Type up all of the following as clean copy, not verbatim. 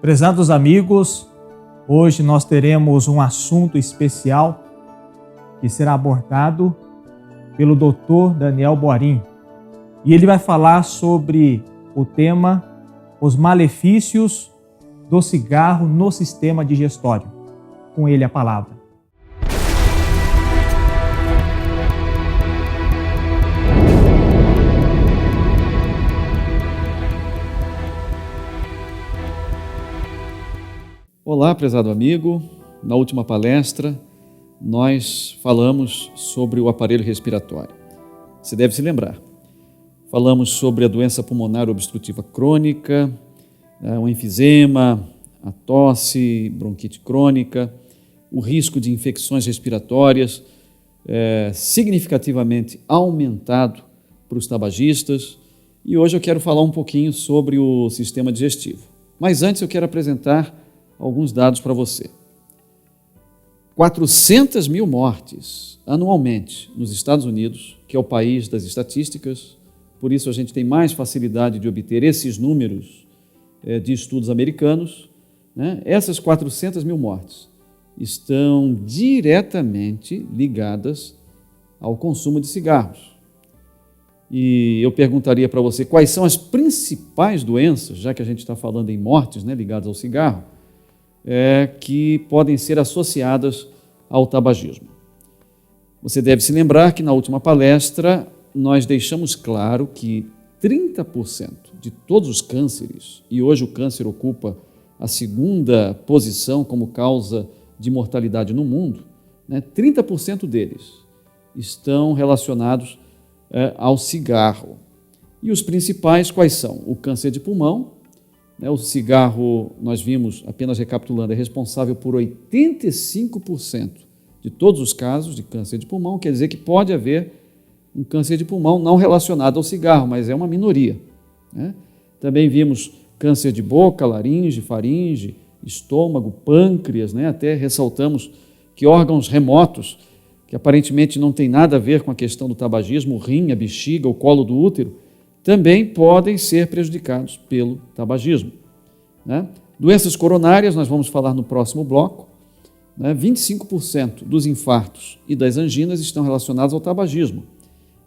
Prezados amigos, hoje nós teremos um assunto especial que será abordado pelo Dr. Daniel Boarim. E ele vai falar sobre o tema os malefícios do cigarro no sistema digestório. Com ele a palavra. Olá, prezado amigo. Na última palestra, nós falamos sobre o aparelho respiratório. Você deve se lembrar. Falamos sobre a doença pulmonar obstrutiva crônica, o enfisema, a tosse, bronquite crônica, o risco de infecções respiratórias significativamente aumentado para os tabagistas. E hoje eu quero falar um pouquinho sobre o sistema digestivo. Mas antes eu quero apresentar alguns dados para você. 400 mil mortes anualmente nos Estados Unidos, que é o país das estatísticas, por isso a gente tem mais facilidade de obter esses números de estudos americanos, né? Essas 400 mil mortes estão diretamente ligadas ao consumo de cigarros. E eu perguntaria para você quais são as principais doenças, já que a gente está falando em mortes, né, ligadas ao cigarro, que podem ser associadas ao tabagismo. Você deve se lembrar que na última palestra nós deixamos claro que 30% de todos os cânceres, e hoje o câncer ocupa a segunda posição como causa de mortalidade no mundo, 30% deles estão relacionados ao cigarro. E os principais quais são? O câncer de pulmão. O cigarro, nós vimos, apenas recapitulando, é responsável por 85% de todos os casos de câncer de pulmão, quer dizer que pode haver um câncer de pulmão não relacionado ao cigarro, mas é uma minoria. Também vimos câncer de boca, laringe, faringe, estômago, pâncreas, até ressaltamos que órgãos remotos, que aparentemente não tem nada a ver com a questão do tabagismo, o rim, a bexiga, o colo do útero, também podem ser prejudicados pelo tabagismo. Doenças coronárias, nós vamos falar no próximo bloco. 25% dos infartos e das anginas estão relacionados ao tabagismo.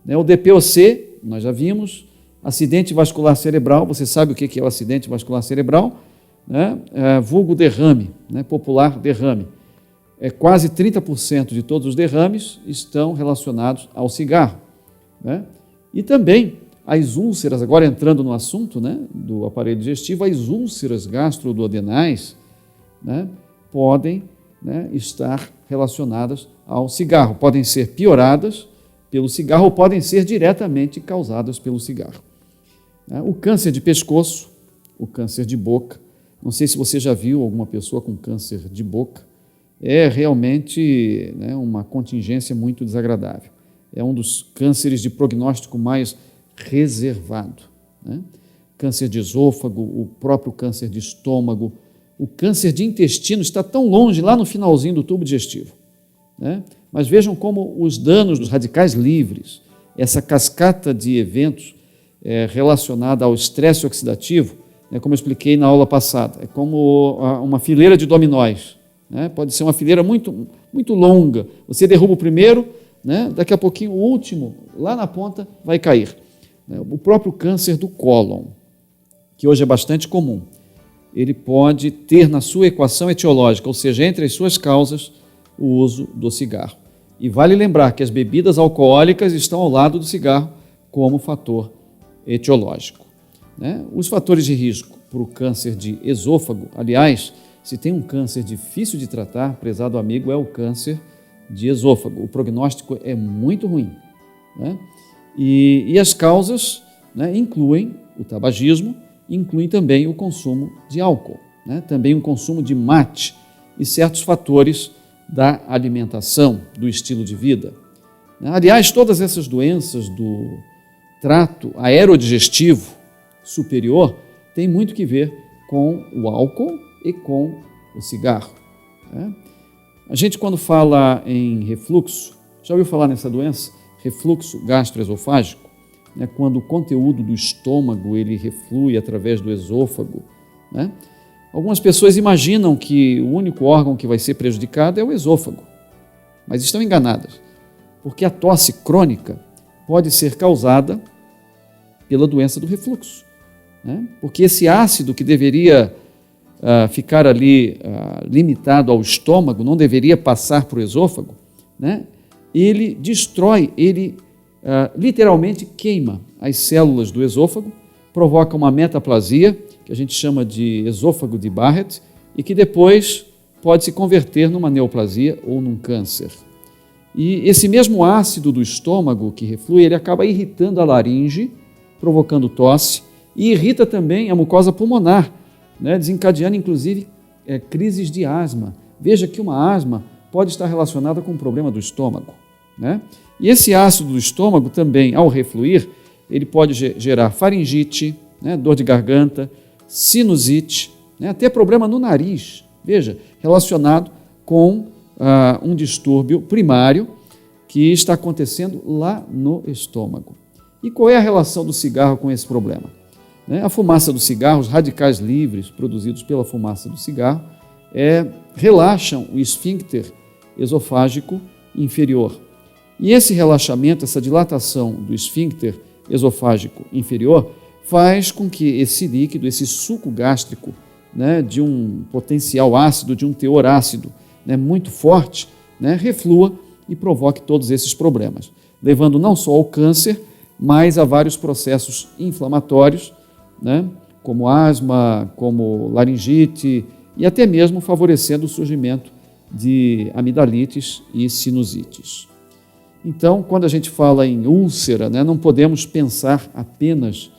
O DPOC, nós já vimos, acidente vascular cerebral, você sabe o que é o acidente vascular cerebral? Vulgo derrame, popular derrame. Quase 30% de todos os derrames estão relacionados ao cigarro. E também as úlceras, agora entrando no assunto do aparelho digestivo, as úlceras gastroduodenais podem estar relacionadas ao cigarro, podem ser pioradas pelo cigarro ou podem ser diretamente causadas pelo cigarro. O câncer de pescoço, o câncer de boca, não sei se você já viu alguma pessoa com câncer de boca, é realmente uma contingência muito desagradável. É um dos cânceres de prognóstico mais reservado. Câncer de esôfago, o próprio câncer de estômago, o câncer de intestino está tão longe, lá no finalzinho do tubo digestivo. Mas vejam como os danos dos radicais livres, essa cascata de eventos relacionada ao estresse oxidativo, como eu expliquei na aula passada, é como uma fileira de dominóis. Pode ser uma fileira muito, muito longa. Você derruba o primeiro, daqui a pouquinho o último, lá na ponta, vai cair. O próprio câncer do cólon, que hoje é bastante comum, ele pode ter na sua equação etiológica, ou seja, entre as suas causas, o uso do cigarro. E vale lembrar que as bebidas alcoólicas estão ao lado do cigarro como fator etiológico. Os fatores de risco para o câncer de esôfago, aliás, se tem um câncer difícil de tratar, prezado amigo, é o câncer de esôfago. O prognóstico é muito ruim. E as causas incluem o tabagismo, incluem também o consumo de álcool, também o consumo de mate e certos fatores da alimentação, do estilo de vida. Aliás, todas essas doenças do trato aerodigestivo superior têm muito que ver com o álcool e com o cigarro. A gente, quando fala em refluxo, já ouviu falar nessa doença? Refluxo gastroesofágico, quando o conteúdo do estômago ele reflui através do esôfago, Algumas pessoas imaginam que o único órgão que vai ser prejudicado é o esôfago, mas estão enganadas, porque a tosse crônica pode ser causada pela doença do refluxo, né? Porque esse ácido que deveria ficar ali limitado ao estômago, não deveria passar para o esôfago, né? Ele destrói, ele literalmente queima as células do esôfago, provoca uma metaplasia, que a gente chama de esôfago de Barrett, e que depois pode se converter numa neoplasia ou num câncer. E esse mesmo ácido do estômago que reflui, ele acaba irritando a laringe, provocando tosse, e irrita também a mucosa pulmonar, né, desencadeando inclusive crises de asma. Veja que uma asma pode estar relacionada com um problema do estômago, né? E esse ácido do estômago também, ao refluir, ele pode gerar faringite, né, dor de garganta, sinusite, né, até problema no nariz, veja, relacionado com um distúrbio primário que está acontecendo lá no estômago. E qual é a relação do cigarro com esse problema? A fumaça do cigarro, os radicais livres produzidos pela fumaça do cigarro, relaxam o esfíncter esofágico inferior. E esse relaxamento, essa dilatação do esfíncter esofágico inferior, faz com que esse líquido, esse suco gástrico, né, de um potencial ácido, de um teor ácido, né, muito forte, né, reflua e provoque todos esses problemas, levando não só ao câncer, mas a vários processos inflamatórios, né, como asma, como laringite e até mesmo favorecendo o surgimento de amidalites e sinusites. Então, quando a gente fala em úlcera, né, não podemos pensar apenas,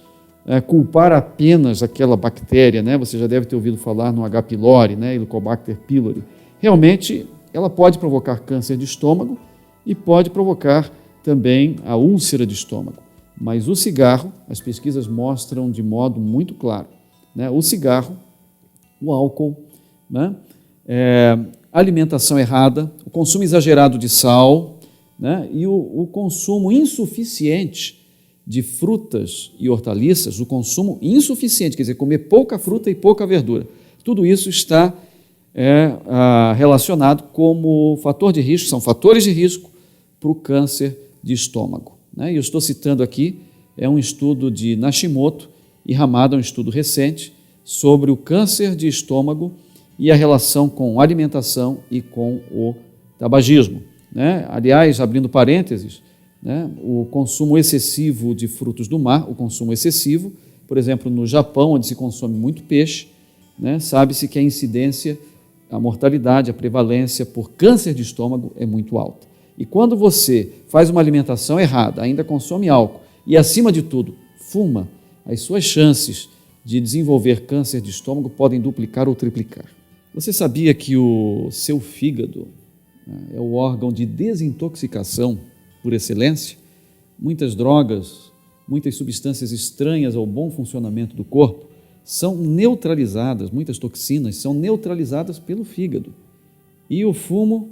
culpar apenas aquela bactéria, né? Você já deve ter ouvido falar no H. pylori, né, Helicobacter pylori. Realmente, ela pode provocar câncer de estômago e pode provocar também a úlcera de estômago. Mas o cigarro, as pesquisas mostram de modo muito claro, né? O cigarro, o álcool, né? A alimentação errada, o consumo exagerado de sal, né? E o consumo insuficiente de frutas e hortaliças, o consumo insuficiente, quer dizer, comer pouca fruta e pouca verdura. Tudo isso está relacionado como fator de risco, são fatores de risco para o câncer de estômago, né? E eu estou citando aqui, um estudo de Nashimoto e Hamada, um estudo recente sobre o câncer de estômago e a relação com a alimentação e com o tabagismo, né? Aliás, abrindo parênteses, né, o consumo excessivo de frutos do mar, o consumo excessivo, por exemplo, no Japão, onde se consome muito peixe, né, sabe-se que a incidência, a mortalidade, a prevalência por câncer de estômago é muito alta. E quando você faz uma alimentação errada, ainda consome álcool e, acima de tudo, fuma, as suas chances de desenvolver câncer de estômago podem duplicar ou triplicar. Você sabia que o seu fígado, né, é o órgão de desintoxicação por excelência? Muitas drogas, muitas substâncias estranhas ao bom funcionamento do corpo são neutralizadas, muitas toxinas são neutralizadas pelo fígado. E o fumo,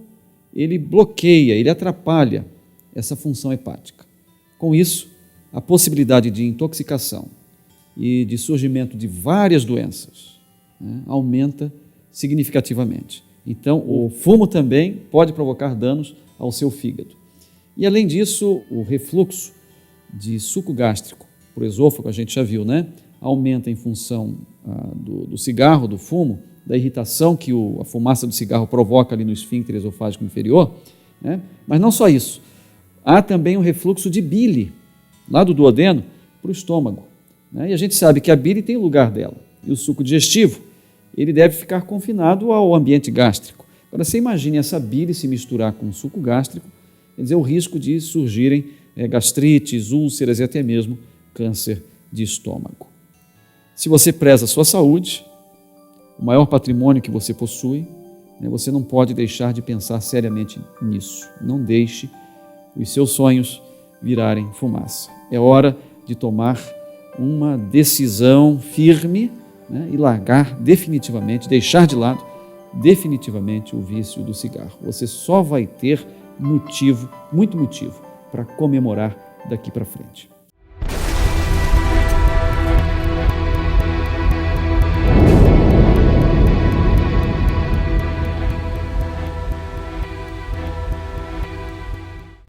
ele bloqueia, ele atrapalha essa função hepática. Com isso, a possibilidade de intoxicação e de surgimento de várias doenças, né, aumenta significativamente. Então, o fumo também pode provocar danos ao seu fígado. E, além disso, o refluxo de suco gástrico para o esôfago, a gente já viu, né? Aumenta em função do cigarro, do fumo, da irritação que a fumaça do cigarro provoca ali no esfíncter esofágico inferior, né? Mas não só isso, há também o refluxo de bile, lá do duodeno, para o estômago, né? E a gente sabe que a bile tem o lugar dela, e o suco digestivo, ele deve ficar confinado ao ambiente gástrico. Agora, você imagine essa bile se misturar com o suco gástrico, quer dizer, o risco de surgirem gastrites, úlceras e até mesmo câncer de estômago. Se você preza a sua saúde, o maior patrimônio que você possui, né, você não pode deixar de pensar seriamente nisso. Não deixe os seus sonhos virarem fumaça. É hora de tomar uma decisão firme, né, e largar definitivamente, deixar de lado definitivamente o vício do cigarro. Você só vai ter motivo, muito motivo, para comemorar daqui para frente.